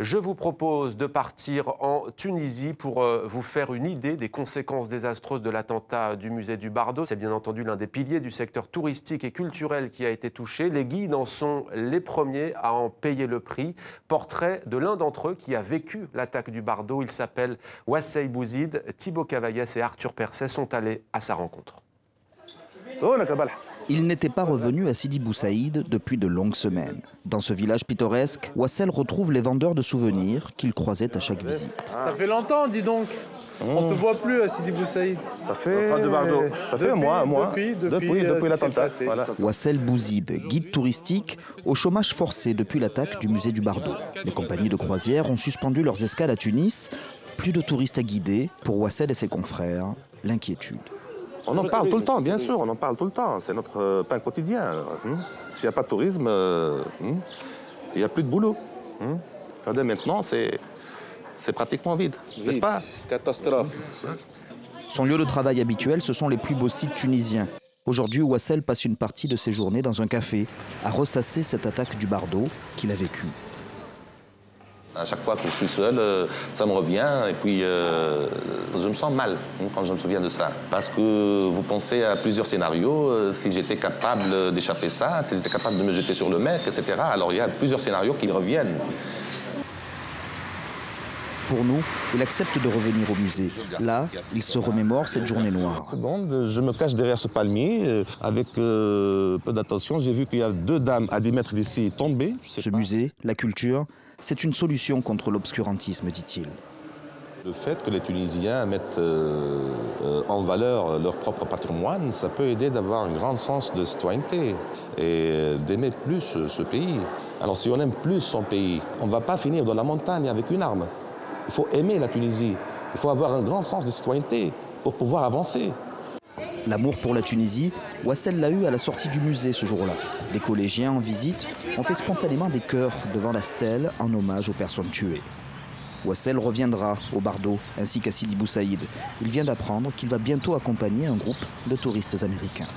Je vous propose de partir en Tunisie pour vous faire une idée des conséquences désastreuses de l'attentat du musée du Bardo. C'est bien entendu l'un des piliers du secteur touristique et culturel qui a été touché. Les guides en sont les premiers à en payer le prix. Portrait de l'un d'entre eux qui a vécu l'attaque du Bardo. Il s'appelle Wassel Bouzid. Thibaut Cavaillès et Arthur Percet sont allés à sa rencontre. Il n'était pas revenu à Sidi Bou Saïd depuis de longues semaines. Dans ce village pittoresque, Wassel retrouve les vendeurs de souvenirs qu'il croisait à chaque visite. Ça fait longtemps, dis donc. On ne te voit plus à Sidi Bou Saïd. Ça fait un mois. Depuis l'attentat. Voilà. Wassel Bouzid, guide touristique, au chômage forcé depuis l'attaque du musée du Bardo. Les compagnies de croisière ont suspendu leurs escales à Tunis. Plus de touristes à guider. Pour Wassel et ses confrères, l'inquiétude. On en parle tout le temps, bien sûr, on en parle tout le temps. C'est notre pain quotidien. S'il n'y a pas de tourisme, il n'y a plus de boulot. Regardez, maintenant, c'est pratiquement vide, n'est-ce pas? Catastrophe. Son lieu de travail habituel, ce sont les plus beaux sites tunisiens. Aujourd'hui, Wassel passe une partie de ses journées dans un café, à ressasser cette attaque du Bardo qu'il a vécue. À chaque fois que je suis seul, ça me revient et puis je me sens mal quand je me souviens de ça. Parce que vous pensez à plusieurs scénarios, si j'étais capable d'échapper ça, si j'étais capable de me jeter sur le mec, etc. Alors il y a plusieurs scénarios qui reviennent. Pour nous, il accepte de revenir au musée. Là, il se remémore cette journée noire. Je me cache derrière ce palmier. Avec peu d'attention, j'ai vu qu'il y a 2 dames à 10 mètres d'ici tombées. Ce musée, la culture, c'est une solution contre l'obscurantisme, dit-il. Le fait que les Tunisiens mettent en valeur leur propre patrimoine, ça peut aider d'avoir un grand sens de citoyenneté et d'aimer plus ce pays. Alors si on aime plus son pays, on ne va pas finir dans la montagne avec une arme. Il faut aimer la Tunisie, il faut avoir un grand sens de citoyenneté pour pouvoir avancer. L'amour pour la Tunisie, Wassel l'a eu à la sortie du musée ce jour-là. Les collégiens en visite ont fait spontanément des chœurs devant la stèle en hommage aux personnes tuées. Wassel reviendra au Bardo ainsi qu'à Sidi Bou Saïd. Il vient d'apprendre qu'il va bientôt accompagner un groupe de touristes américains.